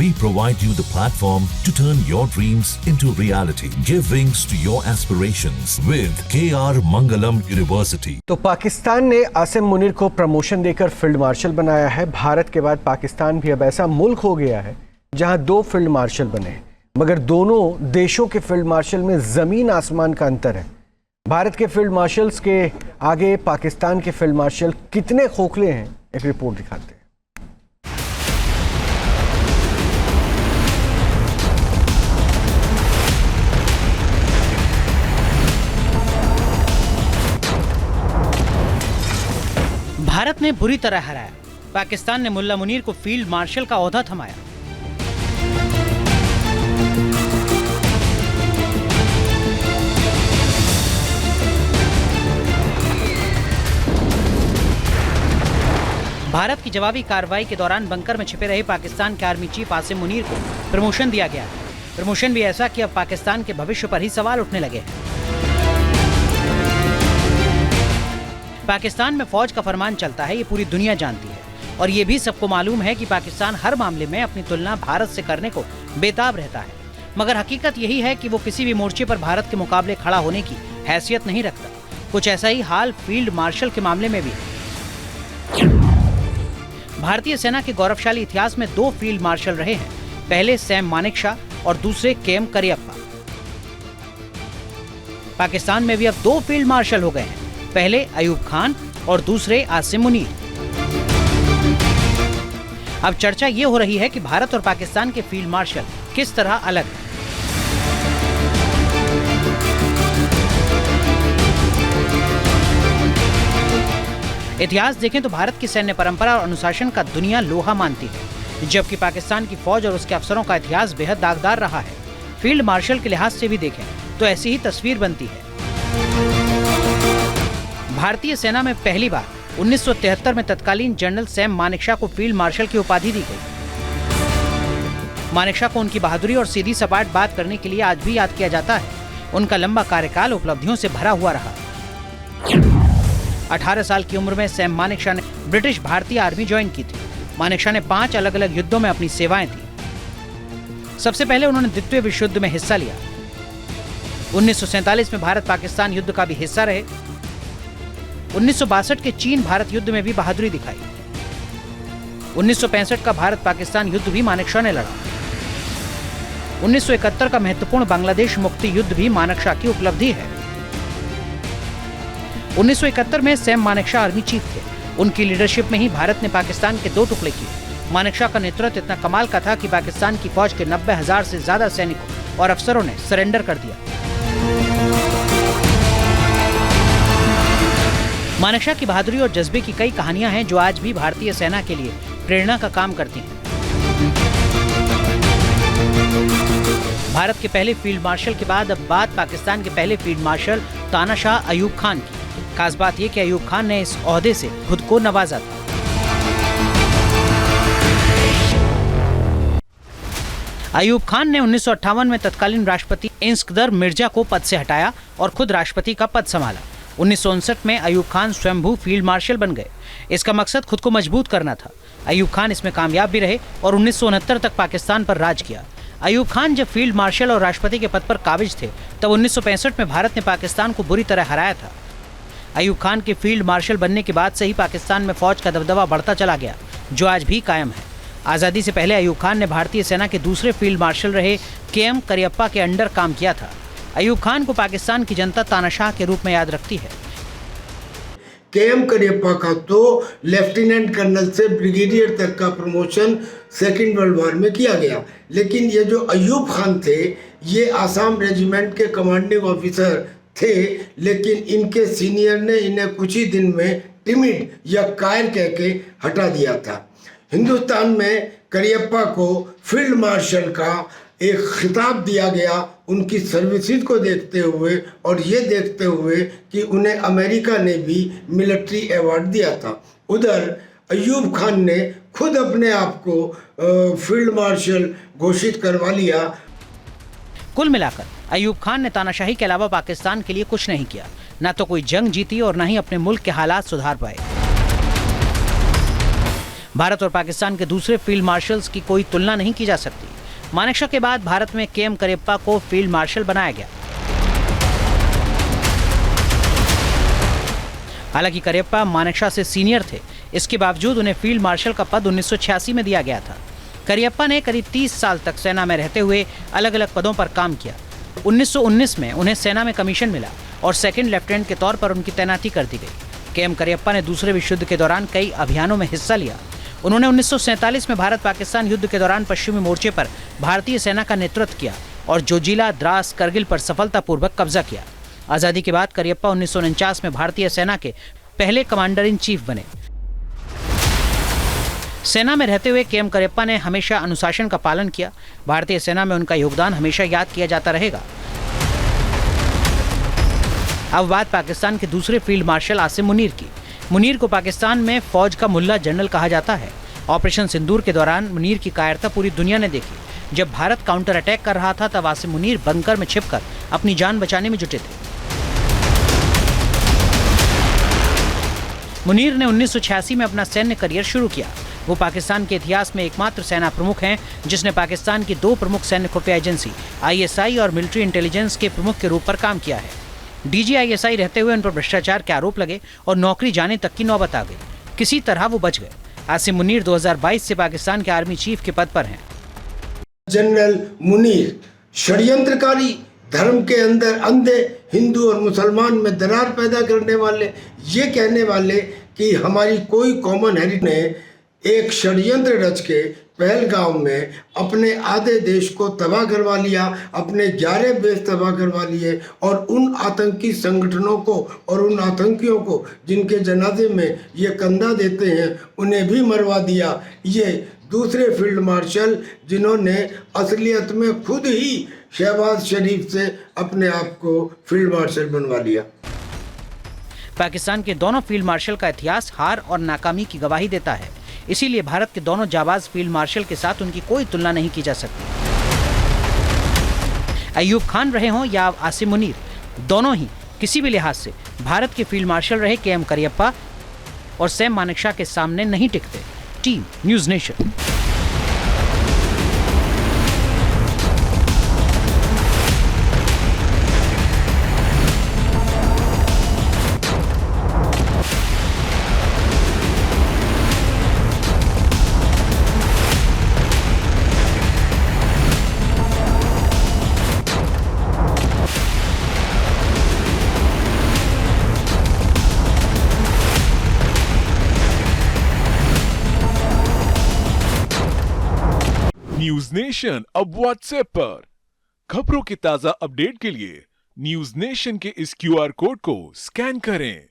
We provide you the platform to turn your dreams into reality. Give wings to your aspirations with KR Mangalam University. तो पाकिस्तान ने आसिम मुनीर को promotion देकर field marshal बनाया है। भारत के बाद पाकिस्तान भी अब ऐसा मुल्क हो गया है जहां 2 फील्ड मार्शल बने हैं, मगर दोनों देशों के फील्ड मार्शल में जमीन आसमान का अंतर है। भारत के फील्ड मार्शल्स के आगे पाकिस्तान के फील्ड मार्शल कितने खोखले हैं, एक रिपोर्ट दिखाते हैं। भारत ने बुरी तरह हराया, पाकिस्तान ने मुल्ला मुनीर को फील्ड मार्शल का ओहदा थमाया। भारत की जवाबी कार्रवाई के दौरान बंकर में छिपे रहे पाकिस्तान के आर्मी चीफ आसिम मुनीर को प्रमोशन दिया गया है। प्रमोशन भी ऐसा कि अब पाकिस्तान के भविष्य पर ही सवाल उठने लगे हैं। पाकिस्तान में फौज का फरमान चलता है, ये पूरी दुनिया जानती है, और ये भी सबको मालूम है कि पाकिस्तान हर मामले में अपनी तुलना भारत से करने को बेताब रहता है। मगर हकीकत यही है कि वो किसी भी मोर्चे पर भारत के मुकाबले खड़ा होने की हैसियत नहीं रखता। कुछ ऐसा ही हाल फील्ड मार्शल के मामले में भी है। भारतीय सेना के गौरवशाली इतिहास में 2 फील्ड मार्शल रहे हैं। पहले सैम मानेकशॉ और दूसरे केएम करियप्पा। पाकिस्तान में भी अब 2 फील्ड मार्शल हो गए हैं, पहले अयूब खान और दूसरे आसिम मुनीर। अब चर्चा ये हो रही है कि भारत और पाकिस्तान के फील्ड मार्शल किस तरह अलग हैं। इतिहास देखें तो भारत की सैन्य परंपरा और अनुशासन का दुनिया लोहा मानती है, जबकि पाकिस्तान की फौज और उसके अफसरों का इतिहास बेहद दागदार रहा है। फील्ड मार्शल के लिहाज से भी देखें तो ऐसी ही तस्वीर बनती है। भारतीय सेना में पहली बार 1973 में तत्कालीन जनरल सैम मानेकशॉ को फील्ड मार्शल की उपाधि दी गई। मानेकशॉ को उनकी बहादुरी और सीधी सपाट बात करने के लिए आज भी याद किया जाता है। उनका लंबा कार्यकाल उपलब्धियों से भरा हुआ रहा। 18 साल की उम्र में सैम मानेकशॉ ने ब्रिटिश भारतीय आर्मी ज्वाइन की थी। मानेकशॉ ने 5 अलग अलग युद्धों में अपनी सेवाएं दी। सबसे पहले उन्होंने द्वितीय विश्व युद्ध में हिस्सा लिया। 1947 में भारत पाकिस्तान युद्ध का भी हिस्सा रहे। 1962 के चीन भारत युद्ध में भी बहादुरी दिखाई। 1965 का भारत पाकिस्तान युद्ध भी मानेकशॉ ने लड़ा। 1971 का महत्वपूर्ण बांग्लादेश मुक्ति युद्ध भी मानेकशॉ की उपलब्धि है। 1971 में सैम मानेकशॉ आर्मी चीफ थे। उनकी लीडरशिप में ही भारत ने पाकिस्तान के 2 टुकड़े किए। मानेकशॉ का नेतृत्व इतना कमाल का था कि पाकिस्तान की फौज के 90,000 से ज्यादा सैनिकों और अफसरों ने सरेंडर कर दिया। मानेकशॉ की बहादुरी और जज्बे की कई कहानियां हैं जो आज भी भारतीय सेना के लिए प्रेरणा का काम करती हैं। भारत के पहले फील्ड मार्शल के बाद अब बात पाकिस्तान के पहले फील्ड मार्शल तानाशाह अयूब खान की। खास बात यह कि अयूब खान ने इस ओहदे से खुद को नवाजा था। अयूब खान ने 1958 में तत्कालीन राष्ट्रपति इस्कंदर मिर्जा को पद से हटाया और खुद राष्ट्रपति का पद संभाला। 1959 में अयूब खान स्वयंभू फील्ड मार्शल बन गए। इसका मकसद खुद को मजबूत करना था। अयूब खान इसमें कामयाब भी रहे और 1969 तक पाकिस्तान पर राज किया। अयूब खान जब फील्ड मार्शल और राष्ट्रपति के पद पर काबिज थे तब 1965 में भारत ने पाकिस्तान को बुरी तरह हराया था। अयूब खान के फील्ड मार्शल बनने के बाद से ही पाकिस्तान में फौज का दबदबा बढ़ता चला गया, जो आज भी कायम है। आज़ादी से पहले अयूब खान ने भारतीय सेना के दूसरे फील्ड मार्शल रहे केएम करियप्पा के अंडर काम किया था। अयूब खान को पाकिस्तान की जनता तानाशाह के रूप में याद रखती है। केएम करियप्पा का तो लेफ्टिनेंट कर्नल से ब्रिगेडियर तक का प्रमोशन सेकेंड वर्ल्ड वॉर में किया गया, लेकिन ये जो अयूब खान थे ये आसाम रेजिमेंट के कमांडिंग ऑफिसर थे, लेकिन इनके सीनियर ने इन्हें कुछ ही दिन में टिमिड या कायर कह के हटा दिया था। हिंदुस्तान में करियप्पा को फील्ड मार्शल का एक खिताब दिया गया उनकी सर्विसेज को देखते हुए और ये देखते हुए कि उन्हें अमेरिका ने भी मिलिट्री अवार्ड दिया था। उधर अयूब खान ने खुद अपने आप को फील्ड मार्शल घोषित करवा लिया। कुल मिलाकर अयूब खान ने तानाशाही के अलावा पाकिस्तान के लिए कुछ नहीं किया, ना तो कोई जंग जीती और ना ही अपने मुल्क के हालात सुधार पाए। भारत और पाकिस्तान के दूसरे फील्ड मार्शल्स की कोई तुलना नहीं की जा सकती। मानेकशॉ के बाद भारत में के एम करियप्पा को फील्ड मार्शल बनाया गया। हालांकि करियप्पा मानेकशॉ से सीनियर थे, इसके बावजूद उन्हें फील्ड मार्शल का पद 1986 में दिया गया था। करियप्पा ने करीब 30 साल तक सेना में रहते हुए अलग अलग पदों पर काम किया। 1919 में उन्हें सेना में कमीशन मिला और सेकंड लेफ्टिनेंट के तौर पर उनकी तैनाती कर दी गई। के एम करियप्पा ने दूसरे विश्व युद्ध के दौरान कई अभियानों में हिस्सा लिया। उन्होंने 1947 में भारत पाकिस्तान युद्ध के दौरान पश्चिमी मोर्चे पर भारतीय सेना का नेतृत्व किया और जोजिला, द्रास, करगिल पर सफलतापूर्वक कब्जा किया। आजादी के बाद करियप्पा 1949 में भारतीय सेना के पहले कमांडर इन चीफ बने। सेना में रहते हुए के एम करियप्पा ने हमेशा अनुशासन का पालन किया। भारतीय सेना में उनका योगदान हमेशा याद किया जाता रहेगा। अब बात पाकिस्तान के दूसरे फील्ड मार्शल आसिम मुनीर की। मुनीर को पाकिस्तान में फौज का मुल्ला जनरल कहा जाता है। ऑपरेशन सिंदूर के दौरान मुनीर की कायरता पूरी दुनिया ने देखी। जब भारत काउंटर अटैक कर रहा था तब आसिम मुनीर बंकर में छिपकर अपनी जान बचाने में जुटे थे। मुनीर ने 1986 में अपना सैन्य करियर शुरू किया। वो पाकिस्तान के इतिहास में एकमात्र सेना प्रमुख हैं जिसने पाकिस्तान की 2 प्रमुख सैन्य खुफिया एजेंसी ISI और मिलिट्री इंटेलिजेंस के प्रमुख के रूप पर काम किया है। DGISI रहते हुए उन पर भ्रष्टाचार के आरोप लगे और नौकरी जाने तक की नौबत आ गई। किसी तरह वो बच गए। आसिम मुनीर 2022 से पाकिस्तान के आर्मी चीफ के पद पर हैं। जनरल मुनीर षड्यंत्रकारी, धर्म के अंदर अंधे, हिंदू और मुसलमान में दरार पैदा करने वाले, ये कहने वाले कि हमारी कोई कॉमन हेरिटेज ने एक षड्यंत्र रच के पहलगाम में अपने आधे देश को तबाह करवा लिया, अपने 11 बेस तबाह करवा लिए और उन आतंकी संगठनों को और उन आतंकियों को जिनके जनाजे में ये कंधा देते हैं उन्हें भी मरवा दिया। ये दूसरे फील्ड मार्शल जिन्होंने असलियत में खुद ही शहबाज शरीफ से अपने आप को फील्ड मार्शल बनवा लिया। पाकिस्तान के दोनों फील्ड मार्शल का इतिहास हार और नाकामी की गवाही देता है। इसीलिए भारत के दोनों जाबाज फील्ड मार्शल के साथ उनकी कोई तुलना नहीं की जा सकती। अय्यूब खान रहे हों या आसिम मुनीर, दोनों ही किसी भी लिहाज से भारत के फील्ड मार्शल रहे के एम करियप्पा और सैम मानेकशॉ के सामने नहीं टिकते। Team news nation. News nation अब व्हाट्सएप पर खबरों की ताजा अपडेट के लिए न्यूज नेशन के इस QR कोड को स्कैन करें।